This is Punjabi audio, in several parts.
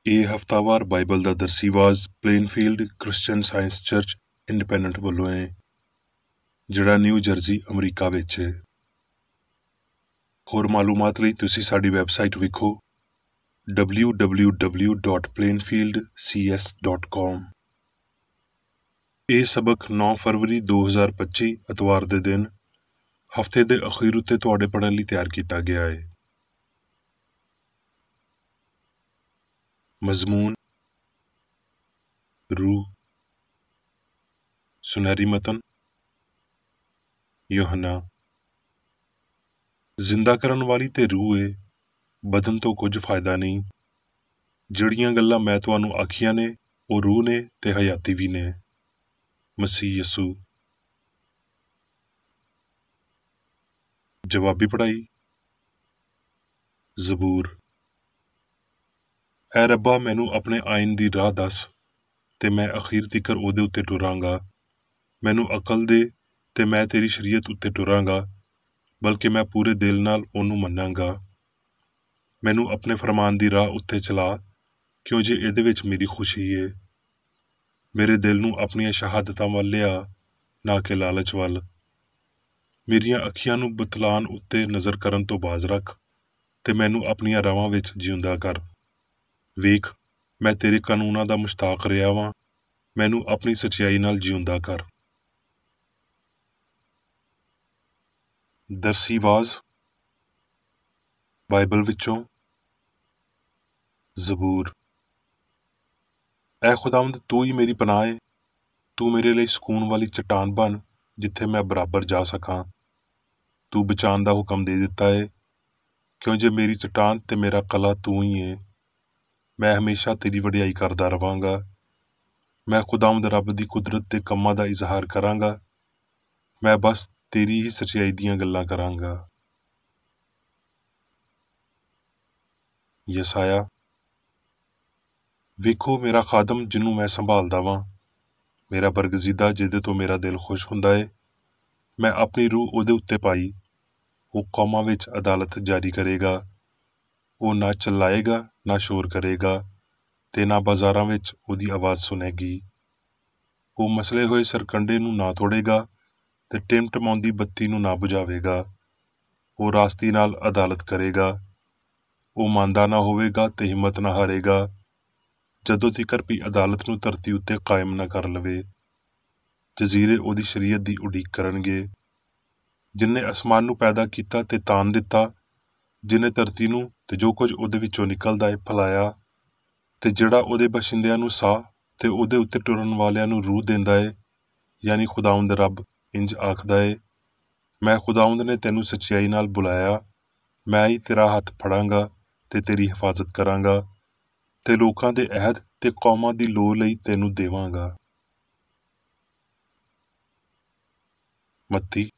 ਇਹ ਹਫ਼ਤਾਵਾਰ ਬਾਈਬਲ ਦਾ ਦਰਸੀਵਾਜ਼ Plainfield Christian Science Church Independent ਵੱਲੋਂ ਹੈ, ਜਿਹੜਾ ਨਿਊ ਜਰਜ਼ੀ ਅਮਰੀਕਾ ਵਿੱਚ ਹੈ। ਹੋਰ ਮਾਲੂਮਾਤ ਲਈ ਤੁਸੀਂ ਸਾਡੀ ਵੈਬਸਾਈਟ ਵੇਖੋ www.plainfieldcs.com। ਇਹ ਸਬਕ 9 ਫਰਵਰੀ 2025 ਐਤਵਾਰ ਦੇ ਦਿਨ ਹਫ਼ਤੇ ਦੇ ਅਖੀਰ ਉੱਤੇ ਤੁਹਾਡੇ ਪੜ੍ਹਨ ਲਈ ਤਿਆਰ ਕੀਤਾ ਗਿਆ ਹੈ। ਮਜ਼ਮੂਨ, ਰੂਹ, ਸੁਨਹਿਰੀ ਮਤਨ, ਯੋਹੰਨਾ। ਜ਼ਿੰਦਾ ਕਰਨ ਵਾਲੀ ਤੇ ਰੂਹ ਏ, ਬਦਨ ਤੋਂ ਕੁਝ ਫਾਇਦਾ ਨਹੀਂ। ਜਿਹੜੀਆਂ ਗੱਲਾਂ ਮੈਂ ਤੁਹਾਨੂੰ ਆਖੀਆਂ ਨੇ ਉਹ ਰੂਹ ਨੇ ਤੇ ਹਯਾਤੀ ਵੀ ਨੇ। ਮਸੀਹ ਯਸੂ। ਜਵਾਬੀ ਪੜ੍ਹਾਈ। ਜ਼ਬੂਰ। ਐ ਰੱਬਾ, ਮੈਨੂੰ ਆਪਣੇ ਆਇਨ ਦੀ ਰਾਹ ਦੱਸ ਤੇ ਮੈਂ ਅਖੀਰ ਤੀਕਰ ਉਹਦੇ ਉੱਤੇ ਟੁਰਾਂਗਾ। ਮੈਨੂੰ ਅਕਲ ਦੇ ਤੇ ਮੈਂ ਤੇਰੀ ਸ਼ਰੀਅਤ ਉੱਤੇ ਟੁਰਾਂਗਾ, ਬਲਕਿ ਮੈਂ ਪੂਰੇ ਦਿਲ ਨਾਲ ਉਹਨੂੰ ਮੰਨਾਂਗਾ। ਮੈਨੂੰ ਆਪਣੇ ਫਰਮਾਨ ਦੀ ਰਾਹ ਉੱਤੇ ਚਲਾ, ਕਿਉਂ ਜੇ ਇਹਦੇ ਵਿੱਚ ਮੇਰੀ ਖੁਸ਼ੀ ਏ। ਮੇਰੇ ਦਿਲ ਨੂੰ ਆਪਣੀਆਂ ਸ਼ਹਾਦਤਾਂ ਵੱਲ ਲਿਆ, ਨਾ ਕਿ ਲਾਲਚ ਵੱਲ। ਮੇਰੀਆਂ ਅੱਖੀਆਂ ਨੂੰ ਬਤਲਾਨ ਉੱਤੇ ਨਜ਼ਰ ਕਰਨ ਤੋਂ ਬਾਜ਼ ਰੱਖ ਤੇ ਮੈਨੂੰ ਆਪਣੀਆਂ ਰਾਹਾਂ ਵਿੱਚ ਜਿਉਂਦਾ ਕਰ। ਵੇਖ, ਮੈਂ ਤੇਰੇ ਕਾਨੂੰਨਾਂ ਦਾ ਮੁਸ਼ਤਾਕ ਰਿਹਾ ਵਾਂ। ਮੈਨੂੰ ਆਪਣੀ ਸੱਚਾਈ ਨਾਲ ਜਿਉਂਦਾ ਕਰ। ਦਰਸੀਵਾਜ਼ ਬਾਈਬਲ ਵਿੱਚੋਂ ਜ਼ਬੂਰ। ਐ ਖੁਦਾਵੰਦ, ਤੂੰ ਹੀ ਮੇਰੀ ਪਨਾਹ ਏ। ਤੂੰ ਮੇਰੇ ਲਈ ਸਕੂਨ ਵਾਲੀ ਚਟਾਨ ਬਣ, ਜਿੱਥੇ ਮੈਂ ਬਰਾਬਰ ਜਾ ਸਕਾਂ। ਤੂੰ ਬਚਾਉਣ ਦਾ ਹੁਕਮ ਦੇ ਦਿੱਤਾ ਏ, ਕਿਉਂ ਜੇ ਮੇਰੀ ਚਟਾਨ ਤੇ ਮੇਰਾ ਕਲਾ ਤੂੰ ਹੀ ਏ। ਮੈਂ ਹਮੇਸ਼ਾ ਤੇਰੀ ਵਡਿਆਈ ਕਰਦਾ ਰਵਾਂਗਾ। ਮੈਂ ਖੁਦਾਵੰਦ ਰੱਬ ਦੀ ਕੁਦਰਤ ਦੇ ਕੰਮਾਂ ਦਾ ਇਜ਼ਹਾਰ ਕਰਾਂਗਾ। ਮੈਂ ਬਸ ਤੇਰੀ ਹੀ ਸੱਚਾਈ ਦੀਆਂ ਗੱਲਾਂ ਕਰਾਂਗਾ। ਯਸਾਇਆ। ਵੇਖੋ, ਮੇਰਾ ਖਾਦਮ ਜਿਹਨੂੰ ਮੈਂ ਸੰਭਾਲਦਾ ਵਾਂ, ਮੇਰਾ ਬਰਗਜ਼ੀਦਾ ਜਿਹਦੇ ਤੋਂ ਮੇਰਾ ਦਿਲ ਖੁਸ਼ ਹੁੰਦਾ ਏ। ਮੈਂ ਆਪਣੀ ਰੂਹ ਉਹਦੇ ਉੱਤੇ ਪਾਈ। ਉਹ ਕੌਮਾਂ ਵਿੱਚ ਅਦਾਲਤ ਜਾਰੀ ਕਰੇਗਾ। ਉਹ ਨਾ ਚਿল্ਲਾਏਗਾ, ਨਾ ਸ਼ੋਰ ਕਰੇਗਾ, ਤੇ ਨਾ ਬਾਜ਼ਾਰਾਂ ਵਿੱਚ ਉਹਦੀ ਆਵਾਜ਼ ਸੁਣੇਗੀ। ਉਹ ਮਸਲੇ ਹੋਏ ਸਰਕੰਡੇ ਨੂੰ ਨਾ ਤੋੜੇਗਾ ਤੇ ਟਿਮਟਮਾਉਂਦੀ ਬੱਤੀ ਨੂੰ ਨਾ ਬੁਝਾਵੇਗਾ। ਉਹ ਰਾਸਤੀ ਨਾਲ ਅਦਾਲਤ ਕਰੇਗਾ। ਉਹ ਮੰਦਾ ਨਾ ਹੋਵੇਗਾ ਤੇ ਹਿੰਮਤ ਨਾ ਹਾਰੇਗਾ, ਜਦੋਂ ਤੀਕਰ ਵੀ ਅਦਾਲਤ ਨੂੰ ਧਰਤੀ ਉੱਤੇ ਕਾਇਮ ਨਾ ਕਰ ਲਵੇ। ਜਜ਼ੀਰੇ ਉਹਦੀ ਸ਼ਰੀਅਤ ਦੀ ਉਡੀਕ ਕਰਨਗੇ। ਜਿਨ੍ਹੇ ਅਸਮਾਨ ਨੂੰ ਪੈਦਾ ਕੀਤਾ ਤੇ ਤਾਣ ਦਿੱਤਾ, ਜਿਨ੍ਹੇ ਧਰਤੀ ਨੂੰ ਤੇ ਜੋ ਕੁਝ ਉਹਦੇ ਵਿੱਚੋਂ ਨਿਕਲਦਾ ਏ ਫੈਲਾਇਆ, ਤੇ ਜਿਹੜਾ ਉਹਦੇ ਬਸ਼ਿੰਦਿਆਂ ਨੂੰ ਸਾਹ ਤੇ ਉਹਦੇ ਉੱਤੇ ਟੁਰਨ ਵਾਲਿਆਂ ਨੂੰ ਰੂਹ ਦਿੰਦਾ ਏ, ਯਾਨੀ ਖੁਦਾਵੰਦ ਰੱਬ ਇੰਜ ਆਖਦਾ ਏ, ਮੈਂ ਖੁਦਾਵੰਦ ਨੇ ਤੈਨੂੰ ਸੱਚਾਈ ਨਾਲ ਬੁਲਾਇਆ। ਮੈਂ ਹੀ ਤੇਰਾ ਹੱਥ ਫੜਾਂਗਾ ਤੇ ਤੇਰੀ ਹਿਫਾਜ਼ਤ ਕਰਾਂਗਾ, ਤੇ ਲੋਕਾਂ ਦੇ ਅਹਿਦ ਤੇ ਕੌਮਾਂ ਦੀ ਲੋਅ ਲਈ ਤੈਨੂੰ ਦੇਵਾਂਗਾ। ਮੱਤੀ।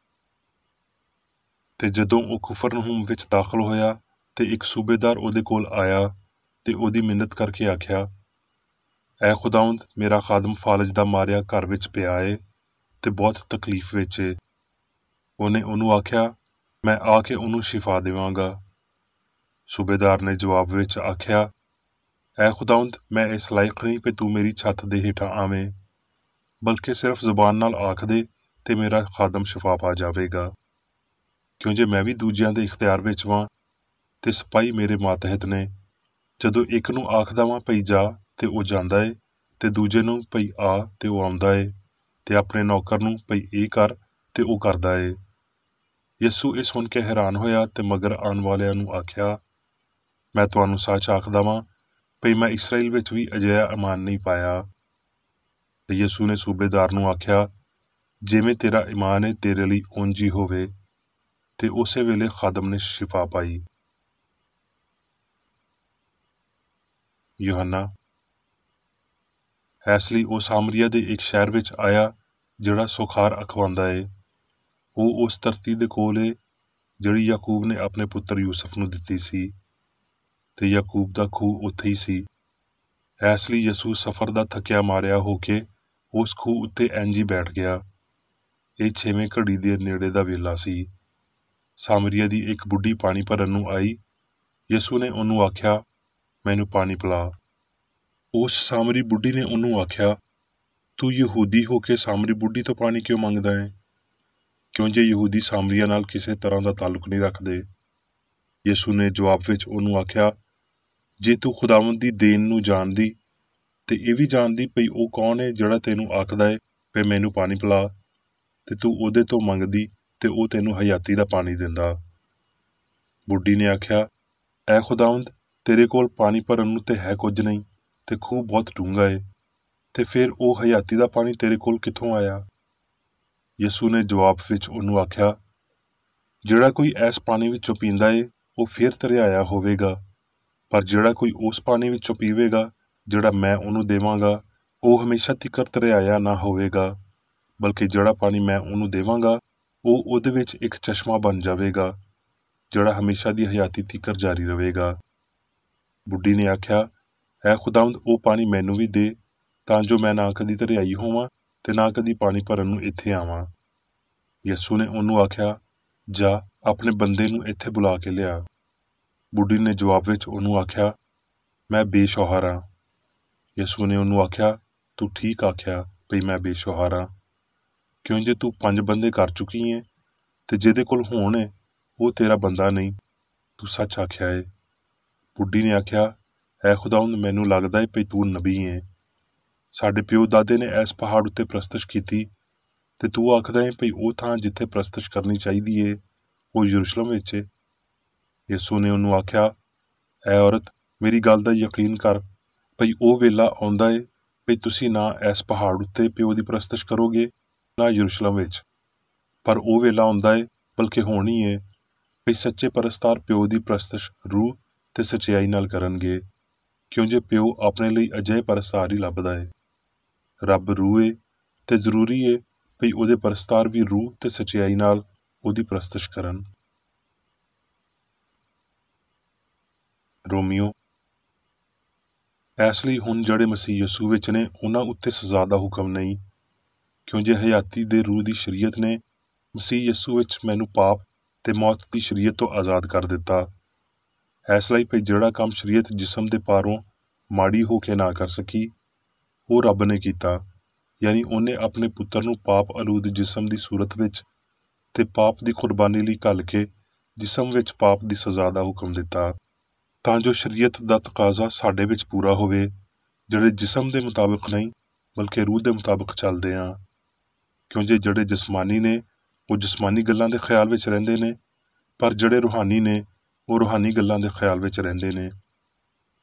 ਤੇ ਜਦੋਂ ਉਹ ਕੁਫਰਨਹੂਮ ਵਿੱਚ ਦਾਖਲ ਹੋਇਆ ਤੇ ਇੱਕ ਸੂਬੇਦਾਰ ਉਹਦੇ ਕੋਲ ਆਇਆ ਤੇ ਉਹਦੀ ਮਿੰਨਤ ਕਰਕੇ ਆਖਿਆ, ਐ ਖੁਦਾਵੰਦ, ਮੇਰਾ ਖਾਦਮ ਫਾਲਜ ਦਾ ਮਾਰਿਆ ਘਰ ਵਿੱਚ ਪਿਆ ਏ ਤੇ ਬਹੁਤ ਤਕਲੀਫ ਵਿੱਚ ਏ। ਉਹਨੇ ਉਹਨੂੰ ਆਖਿਆ, ਮੈਂ ਆ ਕੇ ਉਹਨੂੰ ਸ਼ਿਫਾ ਦੇਵਾਂਗਾ। ਸੂਬੇਦਾਰ ਨੇ ਜਵਾਬ ਵਿੱਚ ਆਖਿਆ, ਐ ਖੁਦਾਵੰਦ, ਮੈਂ ਇਸ ਲਾਇਕ ਨਹੀਂ ਕਿ ਤੂੰ ਮੇਰੀ ਛੱਤ ਦੇ ਹੇਠਾਂ ਆਵੇਂ, ਬਲਕਿ ਸਿਰਫ ਜ਼ੁਬਾਨ ਨਾਲ ਆਖ ਦੇ ਤੇ ਮੇਰਾ ਖਾਦਮ ਸ਼ਿਫਾ ਪਾ ਜਾਵੇਗਾ। ਕਿਉਂ ਜੇ ਮੈਂ ਵੀ ਦੂਜਿਆਂ ਦੇ ਇਖਤਿਆਰ ਵਿੱਚ ਵਾਂ ਤੇ ਸਿਪਾਹੀ ਮੇਰੇ ਮਾਤਹਿਤ ਨੇ। ਜਦੋਂ ਇੱਕ ਨੂੰ ਆਖਦਾ ਵਾਂ ਭਈ ਜਾ ਤੇ ਉਹ ਜਾਂਦਾ ਏ, ਤੇ ਦੂਜੇ ਨੂੰ ਭਈ ਆ ਤੇ ਉਹ ਆਉਂਦਾ ਏ, ਤੇ ਆਪਣੇ ਨੌਕਰ ਨੂੰ ਭਈ ਇਹ ਕਰ ਤੇ ਉਹ ਕਰਦਾ ਏ। ਯਸੂ ਇਹ ਸੁਣ ਕੇ ਹੈਰਾਨ ਹੋਇਆ ਤੇ ਮਗਰ ਆਉਣ ਵਾਲਿਆਂ ਨੂੰ ਆਖਿਆ, ਮੈਂ ਤੁਹਾਨੂੰ ਸੱਚ ਆਖਦਾ ਵਾਂ ਭਈ ਮੈਂ ਇਸਰਾਏਲ ਵਿੱਚ ਵੀ ਅਜਿਹਾ ਈਮਾਨ ਨਹੀਂ ਪਾਇਆ। ਤੇ ਯਸੂ ਨੇ ਸੂਬੇਦਾਰ ਨੂੰ ਆਖਿਆ, ਜਿਵੇਂ ਤੇਰਾ ਈਮਾਨ ਏ ਤੇਰੇ ਲਈ ਉਂਝ ਹੀ ਹੋਵੇ। ਤੇ ਉਸੇ ਵੇਲੇ ਖਾਦਮ ਨੇ ਸ਼ਿਫਾ ਪਾਈ। ਯੋਹੰਨਾ। ਇਸ ਲਈ ਉਹ ਸਾਮਰੀਆ ਦੇ ਇੱਕ ਸ਼ਹਿਰ ਵਿੱਚ ਆਇਆ ਜਿਹੜਾ ਸੁਖਾਰ ਅਖਵਾਉਂਦਾ ਏ। ਉਹ ਉਸ ਧਰਤੀ ਦੇ ਕੋਲ ਏ ਜਿਹੜੀ ਯਾਕੂਬ ਨੇ ਆਪਣੇ ਪੁੱਤਰ ਯੂਸਫ ਨੂੰ ਦਿੱਤੀ ਸੀ, ਤੇ ਯਾਕੂਬ ਦਾ ਖੂਹ ਉੱਥੇ ਹੀ ਸੀ। ਇਸ ਲਈ ਯਸੂ ਸਫ਼ਰ ਦਾ ਥੱਕਿਆ ਮਾਰਿਆ ਹੋ ਕੇ ਉਸ ਖੂਹ ਉੱਤੇ ਇੰਝ ਹੀ ਬੈਠ ਗਿਆ। ਇਹ 6ਵੇਂ ਘੜੀ ਦੇ ਨੇੜੇ ਦਾ ਵੇਲਾ ਸੀ। ਸਾਮਰੀਆ ਦੀ ਇੱਕ ਬੁੱਢੀ ਪਾਣੀ ਭਰਨ ਨੂੰ ਆਈ। ਯਸੂ ਨੇ ਉਹਨੂੰ ਆਖਿਆ, ਮੈਨੂੰ ਪਾਣੀ ਪਿਲਾ। उस सामरी बुढ़ी ने उन्होंने आख्या, तू यहूदी होके सामरी बुढ़ी तो पानी क्यों मंगदा है? क्यों जे यहूदी सामरिया नाल किसी तरह का ताल्लुक नहीं रखते। यसू ने जवाब विच उन्होंने आख्या, जे तू खुदावंद दी देन नूं जानदी ते ये भी जानदी पई वो कौन है जिहड़ा तैनूं आखदा है पे मैनू पानी पिला, ते तू उहदे तो मंगदी ते वो तैनूं हयाती दा पानी दिंदा। बुढ़ी ने आख्या, ऐ खुदावंद, तेरे कोल पानी भरन नूं ते है कुछ नहीं, ते खूह बहुत डूंगा है, ते फिर वो हयाती दा पानी तेरे कोल कित्थों आया? यसू ने जवाब विच उन्होंने आख्या, जिहड़ा कोई इस पानी विचों पींदा है वो फिर तरियाया होवेगा, पर जिहड़ा कोई उस पानी विचों पीवेगा जिहड़ा मैं उन्होंने देवांगा वो हमेशा तिकर तरियाया ना होवेगा, बल्कि जिहड़ा पानी मैं उन्होंने देवांगा वो उहदे विच एक चश्मा बन जावेगा जिहड़ा हमेशा दी हयाती तिकर जारी रहेगा। बुढ़ी ने आख्या, ऐ खुदावंद, वो पानी मैनू भी दे, तां जो मैं ना कदी तरियाई होवां ते ना कदी पानी भरन नूं इत्थे आवां। यसू ने उन्होंने आख्या, जा अपने बंदे नूं इत्थे बुला के लिया। बुढ़ी ने जवाब विच उन्होंने आख्या, मैं बेशौहर हाँ। यसू ने उन्होंने आख्या, तू ठीक आख्या भई मैं बेशौहर हाँ, क्यों जे तू 5 बंदे कर चुकी है ते जिहदे कोल होण है वो तेरा बंदा नहीं, तू सच आख्या है। बुढ़ी ने आख्या, ऐ खुदावंद, मैनू लगदा है भई तू नबी है। साडे प्यो दादे ने इस पहाड़ उत्ते प्रस्तश कीती ते तू आखदा है भई वो थां जिथे प्रस्तश करनी चाहिदी है वो यरूशलेम विच है। यसू ने उन्होंने आख्या, ऐ औरत, मेरी गल दा यकीन कर भई वो वेला आउंदा है भई तुसी ना इस पहाड़ उत्ते प्यो दी प्रस्तश करोगे ना यरूशलेम विच, पर वो वेला आउंदा है, बल्कि होनी है भई सच्चे परस्तार प्यो दी प्रस्तश रूह ते सच्चाई नाल करनगे, क्यों जे प्यो अपने लिए अजय परस्तार ही लभदा है। रब रूह है ते जरूरी है भई उहदे परस्तार भी रूह ते सच्चाई नाल उहदी प्रस्तश करन। रोमियो, इसलिए हुण जिहड़े मसीह यसू विच ने उन्हां उत्ते सज़ा दा हुक्म नहीं, क्यों जे हयाती दे रूह दी शरीयत ने मसीह यसू विच मैनू पाप ते मौत दी शरीयत तो आज़ाद कर दिता। इसलिए भई जिहड़ा काम शरीयत जिसम दे पारों माड़ी हो के ना कर सकी वो रब ने कीता, यानी उन्हें अपने पुत्र नूं पाप आलूद जिसम दी सूरत विच ते पाप दी कुर्बानी लई घल के जिसम विच पाप दी सज़ा दा हुक्म दिता, तां जो शरीयत दा तकाजा साडे विच पूरा होवे, जिहड़े जिसम दे मुताबिक नहीं बल्कि रूह दे मुताबिक चलदे हां। क्यों जे जिहड़े जिसमानी ने वो जिसमानी गल्लां दे ख्याल विच रहिंदे ने, पर जिहड़े रूहानी ने वो रूहानी गल्लां दे ख्याल विच रहिंदे ने।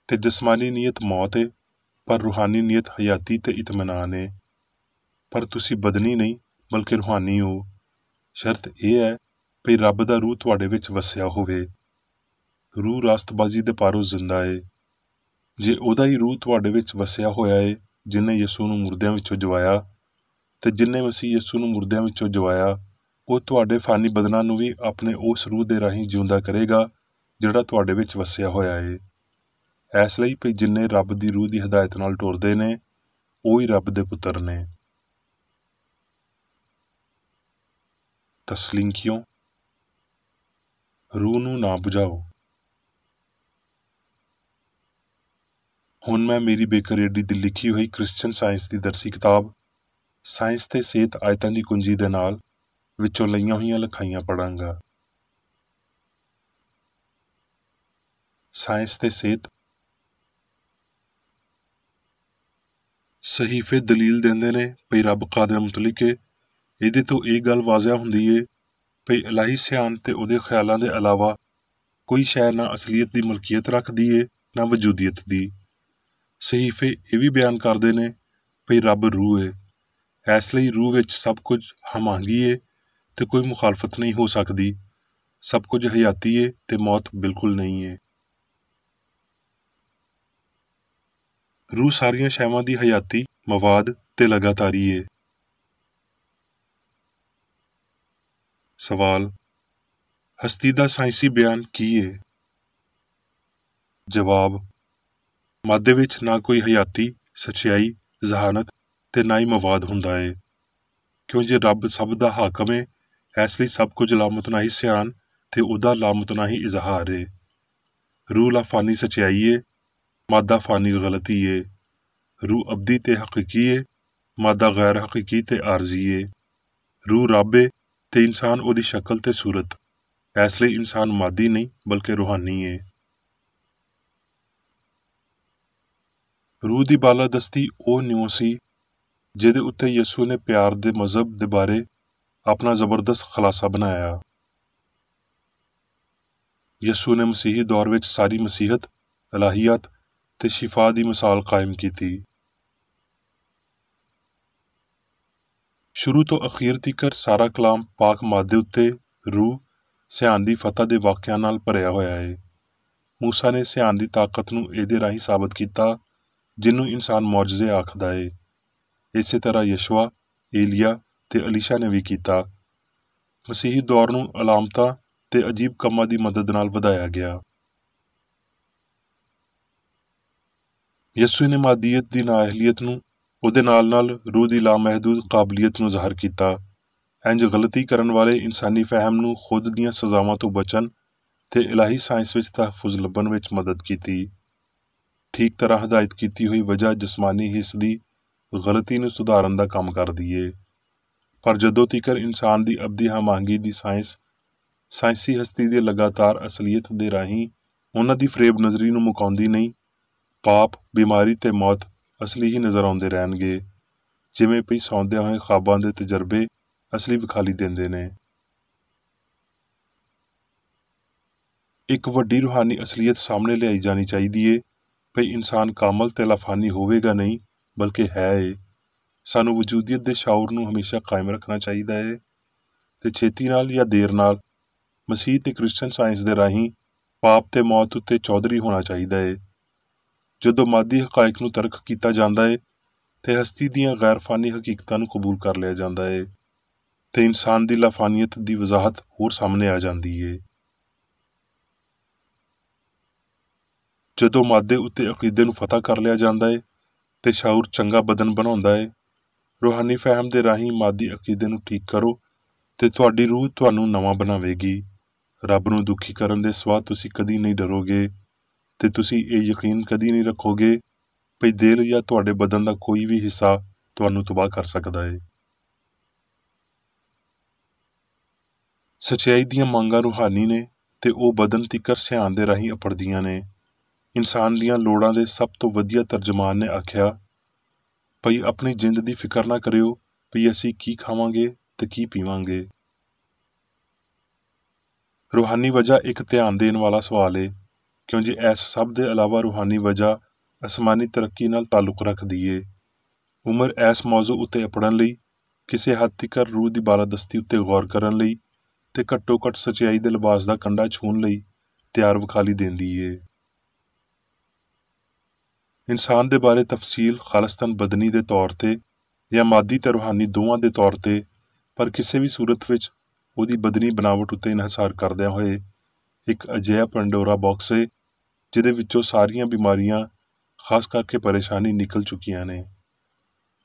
ते जिसमानी नीयत मौत है, पर रूहानी नीयत हयाती ते इत्मीनान है। पर तुसी बदनी नहीं बल्कि रूहानी हो, शर्त यह है भई रब दा रूह तुहाडे विच वसिया होवे। रूह रास्तबाजी दे पारों जिंदा है। जे उहदा ही रूह तुहाडे विच वसिया होया है जिन्हें यसू नूं मुर्दियां विचों जवाया, ते जिन्हें मसीह यसू नूं मुर्दियां विचों जवाया वो तुहाडे फानी बदनां नूं भी अपने उस रूह दे राहीं जिउंदा करेगा जिहड़ा तुहाडे विच वसिया होया है। इसलिए भई जिन्ने रब दी रूह दी हदायत नाल टुरदे ने वो ही रब दे पुत्र ने। तसलींकियों, रूह नूं ना बुझाओ। हुण मैं मेरी बेकरेडी दी लिखी हुई क्रिश्चियन साइंस दी दरसी किताब साइंस ते सेहत आयतां दी कुंजी दे नाल विचों लईआं होईआं लिखाइयां पढ़ांगा। साइंस ते सेहत। सहीफे दलील देंदे ने भई रब कादिर मुतलिक है। ਇਹਦੇ ਤੋਂ ਇਹ ਗੱਲ ਵਾਜ਼ਿਆ ਹੁੰਦੀ ਏ ਭਈ ਇਲਾਹੀ ਸਿਆਣ ਤੇ ਉਹਦੇ ਖਿਆਲਾਂ ਦੇ ਇਲਾਵਾ ਕੋਈ ਸ਼ੈ ਨਾ ਅਸਲੀਅਤ ਦੀ ਮਲਕੀਅਤ ਰੱਖਦੀ ਏ ਨਾ ਵਜੂਦੀਅਤ ਦੀ। ਸਹੀਫੇ ਇਹ ਵੀ ਬਿਆਨ ਕਰਦੇ ਨੇ ਭਈ ਰੱਬ ਰੂਹ ਏ, ਇਸ ਲਈ ਰੂਹ ਵਿੱਚ ਸਭ ਕੁਝ ਹਮਾਂਗੀ ਏ ਤੇ ਕੋਈ ਮੁਖਾਲਫਤ ਨਹੀਂ ਹੋ ਸਕਦੀ। ਸਭ ਕੁਝ ਹਯਾਤੀ ਏ ਤੇ ਮੌਤ ਬਿਲਕੁਲ ਨਹੀਂ ਏ। ਰੂਹ ਸਾਰੀਆਂ ਸ਼ੈਵਾਂ ਦੀ ਹਯਾਤੀ ਮਵਾਦ ਤੇ ਲਗਾਤਾਰੀ ਏ। सवाल, हस्ती दा साइंसी बयान की है? जवाब, मादे विच ना कोई हयाती, सच्चाई, जहानत ते ना ही मवाद हुंदा है। क्यों जे रब सब दा हाकम है, इसलिए सब कुछ लामुतनाही सियान ते उहदा लामुतनाही इजहार है। रूह ला फानी सच्चाई है, मादा फानी गलती है। रूह अबदी ते हकीकी है, मादा गैर हकीकी ते आरजी है। रूह रब है ते इंसान उहदी शक्ल ते सूरत, इसलिए इंसान मादी नहीं बल्कि रूहानी है। रूह दी बालादस्ती ओह न्यूं सी जिहदे उत्ते यसू ने प्यार दे मजहब दे बारे अपना जबरदस्त खलासा बनाया। यसू ने मसीही दौर विच सारी मसीहत, इलाहियत ते शिफा दी मिसाल कायम की थी। शुरू तो अखीर तिकर सारा कलाम पाक मादे उत्ते रूह सियान दी फतह दे वाकिया नाल भरिया होया है। मूसा ने सियान दी ताकत नूं इहदे राहीं साबित कीता जिन्नू इंसान मौजज़े आखदा है। इसे तरह यशवा, एलिया ते अलीशा ने भी कीता। मसीही दौर नूं अलामतां ते अजीब कम्मां दी मदद नाल वधाया गया। यसू ने मादीयत दी नाअहलियत नूं ਉਹਦੇ ਨਾਲ रूह ਦੀ ਲਾਮਹਿਦੂਦ ਕਾਬਲੀਅਤ ਨੂੰ ਜ਼ਾਹਰ ਕੀਤਾ। ਇੰਜ ਗਲਤੀ ਕਰਨ ਵਾਲੇ ਇਨਸਾਨੀ ਫਹਿਮ ਨੂੰ ਖੁਦ ਦੀਆਂ ਸਜ਼ਾਵਾਂ ਤੋਂ ਬਚਣ ਤੇ ਇਲਾਹੀ ਸਾਇੰਸ ਵਿੱਚ ਤਹਫੁਜ਼ ਲੱਭਣ ਵਿੱਚ ਮਦਦ ਕੀਤੀ। ਠੀਕ ਤਰ੍ਹਾਂ ਹਦਾਇਤ ਕੀਤੀ ਹੋਈ ਵਜ੍ਹਾ ਜਿਸਮਾਨੀ ਹਿੱਸ ਦੀ ਗਲਤੀ ਨੂੰ ਸੁਧਾਰਨ ਦਾ ਕੰਮ ਕਰਦੀ ਏ, ਪਰ ਜਦੋਂ ਤੀਕਰ ਇਨਸਾਨ ਦੀ ਅਬਦੀ ਹਮਾਂਗੀ ਦੀ ਸਾਇੰਸੀ ਹਸਤੀ ਦੇ ਲਗਾਤਾਰ ਅਸਲੀਅਤ ਦੇ ਰਾਹੀਂ ਉਹਨਾਂ ਦੀ ਫਰੇਬ ਨਜ਼ਰੀ ਨੂੰ ਮੁਕਾਉਂਦੀ ਨਹੀਂ, ਪਾਪ, ਬਿਮਾਰੀ ਤੇ ਮੌਤ ਅਸਲੀ ਹੀ ਨਜ਼ਰ ਆਉਂਦੇ ਰਹਿਣਗੇ, ਜਿਵੇਂ ਪਈ ਸੌਂਦਿਆਂ ਹੋਏ ਖਾਬਾਂ ਦੇ ਤਜਰਬੇ ਅਸਲੀ ਵਿਖਾਲੀ ਦਿੰਦੇ ਨੇ। ਇੱਕ ਵੱਡੀ ਰੂਹਾਨੀ ਅਸਲੀਅਤ ਸਾਹਮਣੇ ਲਿਆਈ ਜਾਣੀ ਚਾਹੀਦੀ ਏ ਭਈ ਇਨਸਾਨ ਕਾਮਲ ਤੇ ਲਾਫਾਨੀ ਹੋਵੇਗਾ ਨਹੀਂ ਬਲਕਿ ਹੈ ਏ। ਸਾਨੂੰ ਵਜੂਦੀਅਤ ਦੇ ਸ਼ਾਉਰ ਨੂੰ ਹਮੇਸ਼ਾ ਕਾਇਮ ਰੱਖਣਾ ਚਾਹੀਦਾ ਏ ਤੇ ਛੇਤੀ ਨਾਲ ਜਾਂ ਦੇਰ ਨਾਲ ਮਸੀਹ ਤੇ ਕ੍ਰਿਸਚਨ ਸਾਇੰਸ ਦੇ ਰਾਹੀਂ ਪਾਪ ਤੇ ਮੌਤ ਉੱਤੇ ਚੌਧਰੀ ਹੋਣਾ ਚਾਹੀਦਾ ਏ। ਜਦੋਂ ਮਾਦੀ ਹਕਾਇਕ ਨੂੰ ਤਰਕ ਕੀਤਾ ਜਾਂਦਾ ਏ ਤੇ ਹਸਤੀ ਦੀਆਂ ਗੈਰਫਾਨੀ ਹਕੀਕਤਾਂ ਨੂੰ ਕਬੂਲ ਕਰ ਲਿਆ ਜਾਂਦਾ ਏ ਤੇ ਇਨਸਾਨ ਦੀ ਲਾਫਾਨੀਅਤ ਦੀ ਵਜ਼ਾਹਤ ਹੋਰ ਸਾਹਮਣੇ ਆ ਜਾਂਦੀ ਏ। ਜਦੋਂ ਮਾਦੇ ਉੱਤੇ ਅਕੀਦੇ ਨੂੰ ਫਤਹ ਕਰ ਲਿਆ ਜਾਂਦਾ ਏ ਤੇ ਸ਼ਾਉਰ ਚੰਗਾ ਬਦਨ ਬਣਾਉਂਦਾ ਏ, ਰੂਹਾਨੀ ਫਹਿਮ ਦੇ ਰਾਹੀਂ ਮਾਦੀ ਅਕੀਦੇ ਨੂੰ ਠੀਕ ਕਰੋ ਤੇ ਤੁਹਾਡੀ ਰੂਹ ਤੁਹਾਨੂੰ ਨਵਾਂ ਬਣਾਵੇਗੀ। ਰੱਬ ਨੂੰ ਦੁਖੀ ਕਰਨ ਦੇ ਸਵਾ ਤੁਸੀਂ ਕਦੀ ਨਹੀਂ ਡਰੋਗੇ ਤੇ ਤੁਸੀਂ ਇਹ ਯਕੀਨ ਕਦੀ ਨਹੀਂ ਰੱਖੋਗੇ ਭਈ ਦਿਲ ਜਾਂ ਤੁਹਾਡੇ ਬਦਨ ਦਾ ਕੋਈ ਵੀ ਹਿੱਸਾ ਤੁਹਾਨੂੰ ਤਬਾਹ ਕਰ ਸਕਦਾ ਏ। ਸੱਚਾਈ ਦੀਆਂ ਮੰਗਾਂ ਰੂਹਾਨੀ ਨੇ ਤੇ ਉਹ ਬਦਨ ਤਿੱਕਰ ਸਿਆਨ ਦੇ ਰਾਹੀਂ ਅਪੜਦੀਆਂ ਨੇ। ਇਨਸਾਨ ਦੀਆਂ ਲੋੜਾਂ ਦੇ ਸਭ ਤੋਂ ਵਧੀਆ ਤਰਜਮਾਨ ਨੇ ਆਖਿਆ ਭਈ ਆਪਣੀ ਜਿੰਦ ਦੀ ਫਿਕਰ ਨਾ ਕਰਿਓ ਭਈ ਅਸੀਂ ਕੀ ਖਾਵਾਂਗੇ ਤੇ ਕੀ ਪੀਵਾਂਗੇ। ਰੂਹਾਨੀ ਵਜ੍ਹਾ ਇੱਕ ਧਿਆਨ ਦੇਣ ਵਾਲਾ ਸਵਾਲ ਏ, ਕਿਉਂ ਜੇ ਇਸ ਸਭ ਦੇ ਇਲਾਵਾ ਰੂਹਾਨੀ ਵਜ੍ਹਾ ਅਸਮਾਨੀ ਤਰੱਕੀ ਨਾਲ ਤਾਲੁਕ ਰੱਖਦੀ ਏ। ਉਮਰ ਇਸ ਮੌਜ਼ੂ ਉੱਤੇ ਅਪੜਨ ਲਈ, ਕਿਸੇ ਹੱਦ ਤੀਕਰ ਰੂਹ ਦੀ ਬਾਲਾਦਸਤੀ ਉੱਤੇ ਗੌਰ ਕਰਨ ਲਈ ਤੇ ਘੱਟੋ ਘੱਟ ਸੱਚਾਈ ਦੇ ਲਿਬਾਸ ਦਾ ਕੰਡਾ ਛੂਹਣ ਲਈ ਤਿਆਰ ਵਿਖਾਲੀ ਦਿੰਦੀ ਏ। ਇਨਸਾਨ ਦੇ ਬਾਰੇ ਤਫਸੀਲ ਖਾਲਸਤਨ ਬਦਨੀ ਦੇ ਤੌਰ ਤੇ ਜਾਂ ਮਾਦੀ ਤੇ ਰੂਹਾਨੀ ਦੋਵਾਂ ਦੇ ਤੌਰ ਤੇ, ਪਰ ਕਿਸੇ ਵੀ ਸੂਰਤ ਵਿੱਚ ਉਹਦੀ ਬਦਨੀ ਬਨਾਵਟ ਉੱਤੇ ਇਨਹਿਸਾਰ ਕਰਦਿਆਂ ਹੋਏ ਇੱਕ ਅਜਿਹਾ ਪੰਡੋਰਾ ਬਾਕਸ ਏ ਜਿਹਦੇ ਵਿੱਚੋਂ ਸਾਰੀਆਂ ਬਿਮਾਰੀਆਂ, ਖਾਸ ਕਰਕੇ ਪਰੇਸ਼ਾਨੀ ਨਿਕਲ ਚੁੱਕੀਆਂ ਨੇ।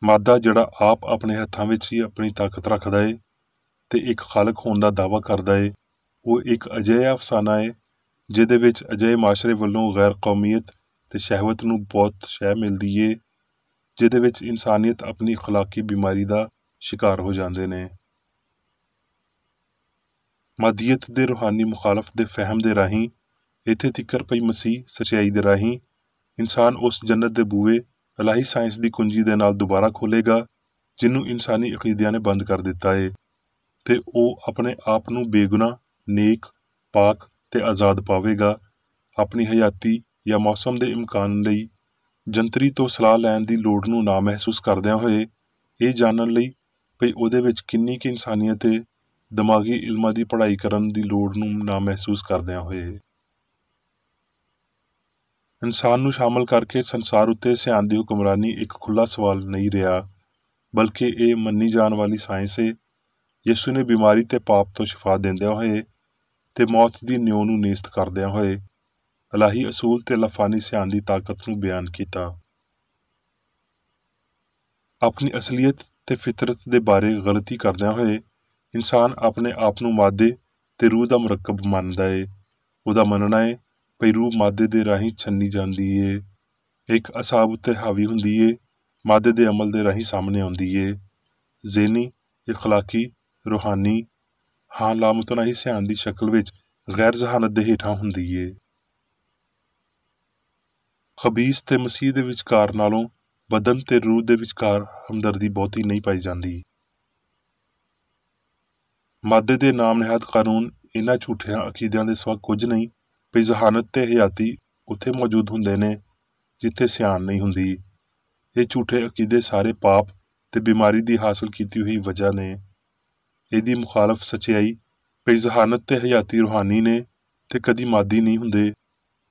ਮਾਦਾ ਜਿਹੜਾ ਆਪ ਆਪਣੇ ਹੱਥਾਂ ਵਿੱਚ ਹੀ ਆਪਣੀ ਤਾਕਤ ਰੱਖਦਾ ਏ ਤੇ ਇੱਕ ਖਾਲਕ ਹੋਣ ਦਾ ਦਾਅਵਾ ਕਰਦਾ ਏ, ਉਹ ਇੱਕ ਅਜਿਹਾ ਅਫਸਾਨਾ ਏ ਜਿਹਦੇ ਵਿੱਚ ਅਜਿਹੇ ਮਾਸ਼ਰੇ ਵੱਲੋਂ ਗੈਰ ਕੌਮੀਅਤ ਤੇ ਸ਼ਹਿਵਤ ਨੂੰ ਬਹੁਤ ਸ਼ੈ ਮਿਲਦੀ ਏ, ਜਿਹਦੇ ਵਿੱਚ ਇਨਸਾਨੀਅਤ ਆਪਣੀ ਅਖਲਾਕੀ ਬਿਮਾਰੀ ਦਾ ਸ਼ਿਕਾਰ ਹੋ ਜਾਂਦੇ ਨੇ। ਮਾਦੀਅਤ ਦੇ ਰੂਹਾਨੀ ਮੁਖਾਲਫ ਦੇ ਫਹਿਮ ਦੇ ਰਾਹੀਂ ਇੱਥੇ ਤਿੱਕਰ ਪਈ ਮਸੀਹ ਸੱਚਾਈ ਦੇ ਰਾਹੀਂ ਇਨਸਾਨ ਉਸ ਜੰਨਤ ਦੇ ਬੂਹੇ ਇਲਾਹੀ ਸਾਇੰਸ ਦੀ ਕੁੰਜੀ ਦੇ ਨਾਲ ਦੁਬਾਰਾ ਖੋਲ੍ਹੇਗਾ ਜਿਹਨੂੰ ਇਨਸਾਨੀ ਅਕੀਦਿਆਂ ਨੇ ਬੰਦ ਕਰ ਦਿੱਤਾ ਏ ਤੇ ਉਹ ਆਪਣੇ ਆਪ ਨੂੰ ਬੇਗੁਨਾਹ, ਨੇਕ, ਪਾਕ ਤੇ ਆਜ਼ਾਦ ਪਾਵੇਗਾ। ਆਪਣੀ ਹਯਾਤੀ ਜਾਂ ਮੌਸਮ ਦੇ ਇਮਕਾਨ ਲਈ ਜੰਤਰੀ ਤੋਂ ਸਲਾਹ ਲੈਣ ਦੀ ਲੋੜ ਨੂੰ ਨਾ ਮਹਿਸੂਸ ਕਰਦਿਆਂ ਹੋਏ ਇਹ ਜਾਣਨ ਲਈ ਭਈ ਉਹਦੇ ਵਿੱਚ ਕਿੰਨੀ ਕੁ ਇਨਸਾਨੀਅਤ ਏ, ਦਿਮਾਗੀ ਇਲਮਾਂ ਦੀ ਪੜ੍ਹਾਈ ਕਰਨ ਦੀ ਲੋੜ ਨੂੰ ਨਾ ਮਹਿਸੂਸ ਕਰਦਿਆਂ ਹੋਏ। ਇਨਸਾਨ ਨੂੰ ਸ਼ਾਮਲ ਕਰਕੇ ਸੰਸਾਰ ਉੱਤੇ ਸਿਆਨ ਦੀ ਹੁਕਮਰਾਨੀ ਇੱਕ ਖੁੱਲ੍ਹਾ ਸਵਾਲ ਨਹੀਂ ਰਿਹਾ, ਬਲਕਿ ਇਹ ਮੰਨੀ ਜਾਣ ਵਾਲੀ ਸਾਇੰਸ ਏ। ਯਿਸੂ ਨੇ ਬਿਮਾਰੀ ਤੇ ਪਾਪ ਤੋਂ ਸ਼ਿਫਾ ਦਿੰਦਿਆਂ ਹੋਏ ਤੇ ਮੌਤ ਦੀ ਨਿਉ ਨੂੰ ਨੇਸਤ ਕਰਦਿਆਂ ਹੋਏ ਇਲਾਹੀ ਅਸੂਲ ਤੇ ਲਾਫਾਨੀ ਸਿਆਨ ਦੀ ਤਾਕਤ ਨੂੰ ਬਿਆਨ ਕੀਤਾ। ਆਪਣੀ ਅਸਲੀਅਤ ਤੇ ਫਿਤਰਤ ਦੇ ਬਾਰੇ ਗਲਤੀ ਕਰਦਿਆਂ ਹੋਏ ਇਨਸਾਨ ਆਪਣੇ ਆਪ ਨੂੰ ਮਾਦੇ ਤੇ ਰੂਹ ਦਾ ਮੁਰੱਕਬ ਮੰਨਦਾ ਏ। ਉਹਦਾ ਮੰਨਣਾ ਏ ਭਈ ਰੂਹ ਮਾਦੇ ਦੇ ਰਾਹੀਂ ਛੰਨੀ ਜਾਂਦੀ ਏ, ਇੱਕ ਅਸਾਬ ਉੱਤੇ ਹਾਵੀ ਹੁੰਦੀ ਏ ਮਾਦੇ ਦੇ ਅਮਲ ਦੇ ਰਾਹੀਂ ਸਾਹਮਣੇ ਆਉਂਦੀ ਏ। ਜ਼ੇਨੀ, ਇਖਲਾਕੀ, ਰੂਹਾਨੀ, ਹਾਂ ਲਾਮਤਨਾਹੀ ਸਿਆਣ ਦੀ ਸ਼ਕਲ ਵਿੱਚ ਗੈਰ ਜ਼ਹਾਨਤ ਦੇ ਹੇਠਾਂ ਹੁੰਦੀ ਏ। ਖਬੀਸ ਤੇ ਮਸੀਹ ਦੇ ਵਿਚਕਾਰ ਨਾਲੋਂ ਬਦਨ ਤੇ ਰੂਹ ਦੇ ਵਿਚਕਾਰ ਹਮਦਰਦੀ ਬਹੁਤੀ ਨਹੀਂ ਪਾਈ ਜਾਂਦੀ। ਮਾਦੇ ਦੇ ਨਾਮ ਨਿਹਾਦ ਕਾਨੂੰਨ ਇਹਨਾਂ ਝੂਠਿਆਂ ਅਕੀਦਿਆਂ ਦੇ ਸਿਵਾ ਕੁਝ ਨਹੀਂ ਵੀ ਜ਼ਹਾਨਤ ਤੇ ਹਯਾਤੀ ਉੱਥੇ ਮੌਜੂਦ ਹੁੰਦੇ ਨੇ ਜਿੱਥੇ ਸਿਆਣ ਨਹੀਂ ਹੁੰਦੀ। ਇਹ ਝੂਠੇ ਅਕੀਦੇ ਸਾਰੇ ਪਾਪ ਤੇ ਬਿਮਾਰੀ ਦੀ ਹਾਸਲ ਕੀਤੀ ਹੋਈ ਵਜ੍ਹਾ ਨੇ। ਇਹਦੀ ਮੁਖਾਲਫ ਸੱਚਾਈ ਵੀ ਜ਼ਹਾਨਤ ਤੇ ਹਯਾਤੀ ਰੂਹਾਨੀ ਨੇ ਤੇ ਕਦੀ ਮਾਦੀ ਨਹੀਂ ਹੁੰਦੇ।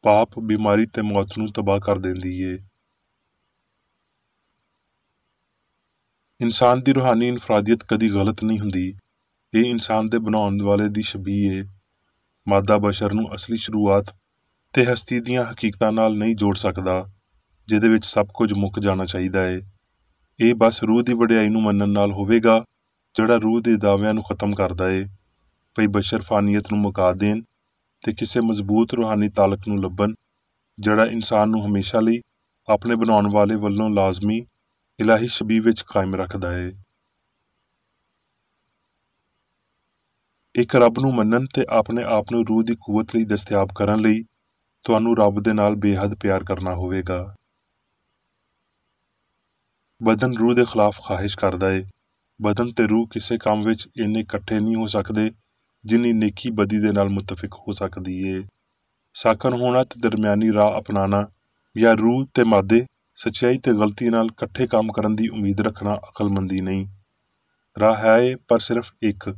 ਪਾਪ, ਬਿਮਾਰੀ ਤੇ ਮੌਤ ਨੂੰ ਤਬਾਹ ਕਰ ਦਿੰਦੀ ਏ। ਇਨਸਾਨ ਦੀ ਰੂਹਾਨੀ ਇਨਫਰਾਦੀਅਤ ਕਦੀ ਗਲਤ ਨਹੀਂ ਹੁੰਦੀ। ਇਹ ਇਨਸਾਨ ਦੇ ਬਣਾਉਣ ਵਾਲੇ ਦੀ ਸ਼ਬੀਹ ਏ। ਮਾਦਾ ਬਸ਼ਰ ਨੂੰ ਅਸਲੀ ਸ਼ੁਰੂਆਤ ਤੇ ਹਸਤੀ ਦੀਆਂ ਹਕੀਕਤਾਂ ਨਾਲ ਨਹੀਂ ਜੋੜ ਸਕਦਾ ਜਿਹਦੇ ਵਿੱਚ ਸਭ ਕੁਝ ਮੁੱਕ ਜਾਣਾ ਚਾਹੀਦਾ ਏ। ਇਹ ਬਸ ਰੂਹ ਦੀ ਵਡਿਆਈ ਨੂੰ ਮੰਨਣ ਨਾਲ ਹੋਵੇਗਾ ਜਿਹੜਾ ਰੂਹ ਦੇ ਦਾਅਵਿਆਂ ਨੂੰ ਖਤਮ ਕਰਦਾ ਏ ਭਈ ਬਸ਼ਰ ਫਾਨੀਅਤ ਨੂੰ ਮੁਕਾ ਦੇਣ ਤੇ ਕਿਸੇ ਮਜ਼ਬੂਤ ਰੂਹਾਨੀ ਤਾਲਕ ਨੂੰ ਲੱਭਣ ਜਿਹੜਾ ਇਨਸਾਨ ਨੂੰ ਹਮੇਸ਼ਾ ਲਈ ਆਪਣੇ ਬਣਾਉਣ ਵਾਲੇ ਵੱਲੋਂ ਲਾਜ਼ਮੀ ਇਲਾਹੀ ਸ਼ਬੀਹ ਵਿੱਚ ਕਾਇਮ ਰੱਖਦਾ ਏ। ਇੱਕ ਰੱਬ ਨੂੰ ਮੰਨਣ ਤੇ ਆਪਣੇ ਆਪ ਨੂੰ ਰੂਹ ਦੀ ਕੂਵਤ ਲਈ ਦਸਤਿਆਬ ਕਰਨ ਲਈ ਤੁਹਾਨੂੰ ਰੱਬ ਦੇ ਨਾਲ ਬੇਹੱਦ ਪਿਆਰ ਕਰਨਾ ਹੋਵੇਗਾ। ਬਦਨ ਰੂਹ ਦੇ ਖਿਲਾਫ ਖਾਹਿਸ਼ ਕਰਦਾ ਏ। ਬਦਨ ਤੇ ਰੂਹ ਕਿਸੇ ਕੰਮ ਵਿੱਚ ਇੰਨੇ ਇਕੱਠੇ ਨਹੀਂ ਹੋ ਸਕਦੇ ਜਿੰਨੀ ਨੇਕੀ ਬਦੀ ਦੇ ਨਾਲ ਮੁਤਫਿਕ ਹੋ ਸਕਦੀ ਏ। ਸਾਕਨ ਹੋਣਾ ਤੇ ਦਰਮਿਆਨੀ ਰਾਹ ਅਪਣਾਣਾ ਜਾਂ ਰੂਹ ਤੇ ਮਾਦੇ, ਸੱਚਾਈ ਤੇ ਗਲਤੀ ਨਾਲ ਇਕੱਠੇ ਕੰਮ ਕਰਨ ਦੀ ਉਮੀਦ ਰੱਖਣਾ ਅਕਲਮੰਦੀ ਨਹੀਂ। ਰਾਹ ਹੈ ਏ ਪਰ ਸਿਰਫ ਇੱਕ,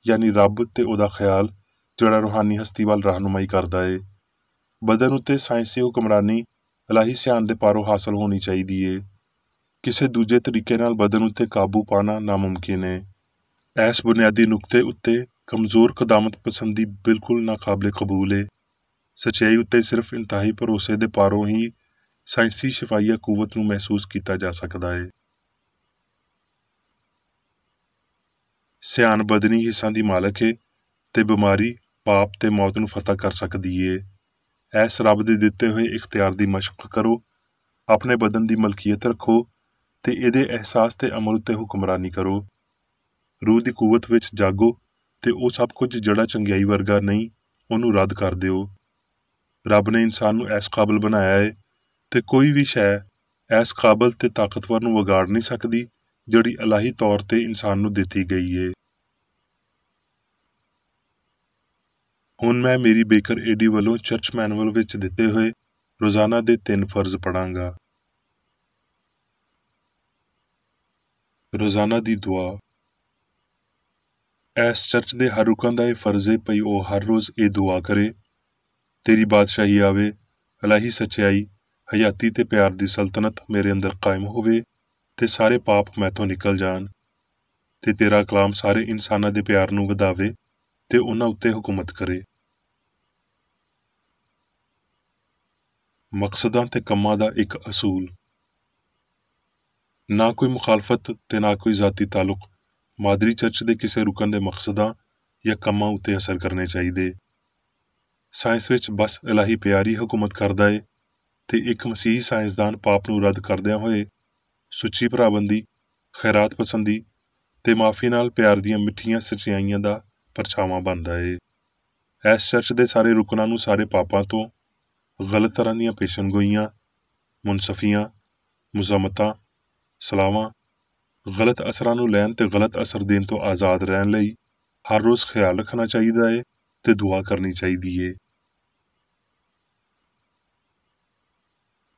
ਯਾਨੀ ਰੱਬ ਤੇ ਉਹਦਾ ਖਿਆਲ ਜਿਹੜਾ ਰੂਹਾਨੀ ਹਸਤੀ ਵੱਲ ਰਹਿਨੁਮਾਈ ਕਰਦਾ ਏ। ਬਦਨ ਉੱਤੇ ਸਾਇੰਸੀ ਹੁਕਮਰਾਨੀ ਇਲਾਹੀ ਸਿਆਣ ਦੇ ਪਾਰੋਂ ਹਾਸਲ ਹੋਣੀ ਚਾਹੀਦੀ ਏ। ਕਿਸੇ ਦੂਜੇ ਤਰੀਕੇ ਨਾਲ ਬਦਨ ਉੱਤੇ ਕਾਬੂ ਪਾਣਾ ਨਾਮੁਮਕਿਨ ਏ। ਇਸ ਬੁਨਿਆਦੀ ਨੁਕਤੇ ਉੱਤੇ ਕਮਜ਼ੋਰ ਕਦਾਮਤ ਪਸੰਦੀ ਬਿਲਕੁਲ ਨਾਕਾਬਲੇ ਕਬੂਲ ਏ। ਸੱਚਾਈ ਉੱਤੇ ਸਿਰਫ ਇੰਤਹਾਈ ਭਰੋਸੇ ਦੇ ਪਾਰੋਂ ਹੀ ਸਾਇੰਸੀ ਸ਼ਿਫਾਈਆ ਕੂਵਤ ਨੂੰ ਮਹਿਸੂਸ ਕੀਤਾ ਜਾ ਸਕਦਾ ਏ। ਸਿਆਣ ਬਦਨੀ ਹਿੱਸਾਂ ਦੀ ਮਾਲਕ ਏ ਤੇ ਬਿਮਾਰੀ, ਪਾਪ ਤੇ ਮੌਤ ਨੂੰ ਫਤਹ ਕਰ ਸਕਦੀ ਏ। ਇਸ ਰੱਬ ਦੇ ਦਿੱਤੇ ਹੋਏ ਇਖਤਿਆਰ ਦੀ ਮਸ਼ਕ ਕਰੋ, ਆਪਣੇ ਬਦਨ ਦੀ ਮਲਕੀਅਤ ਰੱਖੋ ਤੇ ਇਹਦੇ ਅਹਿਸਾਸ ਤੇ ਅਮਲ ਉੱਤੇ ਹੁਕਮਰਾਨੀ ਕਰੋ। ਰੂਹ ਦੀ ਕੂਵਤ ਵਿੱਚ ਜਾਗੋ ਤੇ ਉਹ ਸਭ ਕੁਝ ਜਿਹੜਾ ਚੰਗਿਆਈ ਵਰਗਾ ਨਹੀਂ ਉਹਨੂੰ ਰੱਦ ਕਰ ਦਿਓ। ਰੱਬ ਨੇ ਇਨਸਾਨ ਨੂੰ ਇਸ ਕਾਬਲ ਬਣਾਇਆ ਏ ਤੇ ਕੋਈ ਵੀ ਸ਼ੈ ਇਸ ਕਾਬਲ ਤੇ ਤਾਕਤਵਰ ਨੂੰ ਵਿਗਾੜ ਨਹੀਂ ਸਕਦੀ ਜਿਹੜੀ ਇਲਾਹੀ ਤੌਰ ਤੇ ਇਨਸਾਨ ਨੂੰ ਦਿੱਤੀ ਗਈ ਏ। ਹੁਣ ਮੈਂ ਮੇਰੀ ਬੇਕਰ ਏਡੀ ਵੱਲੋਂ ਚਰਚ ਮੈਨੂਅਲ ਵਿੱਚ ਦਿੱਤੇ ਹੋਏ ਰੋਜ਼ਾਨਾ ਦੇ 3 ਫਰਜ਼ ਪੜਾਂਗਾ। ਰੋਜ਼ਾਨਾ ਦੀ ਦੁਆ। ਇਸ ਚਰਚ ਦੇ ਹਰ ਰੁਕਨ ਦਾ ਇਹ ਫਰਜ਼ ਏ ਭਈ ਉਹ ਹਰ ਰੋਜ਼ ਇਹ ਦੁਆ ਕਰੇ, ਤੇਰੀ ਬਾਦਸ਼ਾਹੀ ਆਵੇ, ਇਲਾਹੀ ਸੱਚਾਈ, ਹਯਾਤੀ ਤੇ ਪਿਆਰ ਦੀ ਸਲਤਨਤ ਮੇਰੇ ਅੰਦਰ ਕਾਇਮ ਹੋਵੇ ਤੇ ਸਾਰੇ ਪਾਪ ਮੈਥੋਂ ਨਿਕਲ ਜਾਣ ਤੇ ਤੇਰਾ ਕਲਾਮ ਸਾਰੇ ਇਨਸਾਨਾਂ ਦੇ ਪਿਆਰ ਨੂੰ ਵਧਾਵੇ ਤੇ ਉਹਨਾਂ ਉੱਤੇ ਹੁਕੂਮਤ ਕਰੇ। ਮਕਸਦਾਂ ਤੇ ਕੰਮਾਂ ਦਾ ਇੱਕ ਅਸੂਲ। ਨਾ ਕੋਈ ਮੁਖਾਲਫਤ ਤੇ ਨਾ ਕੋਈ ਜ਼ਾਤੀ ਤਾਲੁਕ ਮਾਦਰੀ ਚਰਚ ਦੇ ਕਿਸੇ ਰੁਕਨ ਦੇ ਮਕਸਦਾਂ ਜਾਂ ਕੰਮਾਂ ਉੱਤੇ ਅਸਰ ਕਰਨੇ ਚਾਹੀਦੇ। ਸਾਇੰਸ ਵਿੱਚ ਬਸ ਇਲਾਹੀ ਪਿਆਰ ਹੀ ਹੁਕੂਮਤ ਕਰਦਾ ਏ ਤੇ ਇੱਕ ਮਸੀਹੀ ਸਾਇੰਸਦਾਨ ਪਾਪ ਨੂੰ ਰੱਦ ਕਰਦਿਆਂ ਹੋਏ ਸੁੱਚੀ ਭਰਾਬੰਦੀ, ਖੈਰਾਤ ਪਸੰਦੀ ਤੇ ਮਾਫੀ ਨਾਲ ਪਿਆਰ ਦੀਆਂ ਮਿੱਠੀਆਂ ਸੱਚਾਈਆਂ ਦਾ ਪਰਛਾਵਾਂ ਬਣਦਾ ਏ। ਇਸ ਚਰਚ ਦੇ ਸਾਰੇ ਰੁਕਨਾਂ ਨੂੰ ਸਾਰੇ ਪਾਪਾਂ ਤੋਂ, ਗਲਤ ਤਰ੍ਹਾਂ ਦੀਆਂ ਪੇਸ਼ਨਗੋਈਆਂ, ਮੁਨਸਫੀਆਂ, ਮੁਜ਼ਾਮਤਾਂ, ਸਲਾਵਾਂ, ਗਲਤ ਅਸਰਾਂ ਨੂੰ ਲੈਣ ਤੇ ਗਲਤ ਅਸਰ ਦੇਣ ਤੋਂ ਆਜ਼ਾਦ ਰਹਿਣ ਲਈ ਹਰ ਰੋਜ਼ ਖਿਆਲ ਰੱਖਣਾ ਚਾਹੀਦਾ ਏ ਤੇ ਦੁਆ ਕਰਨੀ ਚਾਹੀਦੀ ਏ।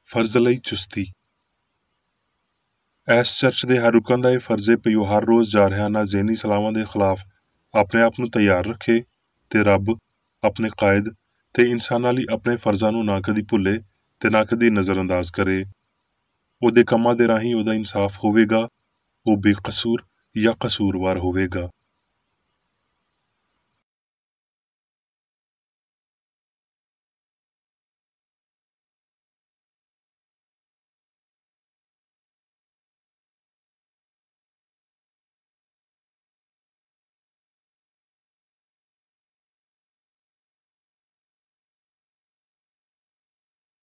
ਫਰਜ਼ ਲਈ ਚੁਸਤੀ। ਇਸ ਚਰਚ ਦੇ ਹਰ ਰੁਕਨ ਦਾ ਇਹ ਫਰਜ਼ ਏ ਭਈ ਉਹ ਹਰ ਰੋਜ਼ ਜਾਰਹਾਨਾ ਜ਼ਹਿਨੀ ਸਲਾਵਾਂ ਦੇ ਖਿਲਾਫ ਆਪਣੇ ਆਪ ਨੂੰ ਤਿਆਰ ਰੱਖੇ ਤੇ ਰੱਬ, ਆਪਣੇ ਕਾਇਦ ਤੇ ਇਨਸਾਨਾਂ ਲਈ ਆਪਣੇ ਫਰਜ਼ਾਂ ਨੂੰ ਨਾ ਕਦੀ ਭੁੱਲੇ ਤੇ ਨਾ ਕਦੀ ਨਜ਼ਰਅੰਦਾਜ਼ ਕਰੇ। ਉਹਦੇ ਕੰਮਾਂ ਦੇ ਰਾਹੀਂ ਉਹਦਾ ਇਨਸਾਫ ਹੋਵੇਗਾ, ਉਹ ਬੇਕਸੂਰ ਜਾਂ ਕਸੂਰਵਾਰ ਹੋਵੇਗਾ।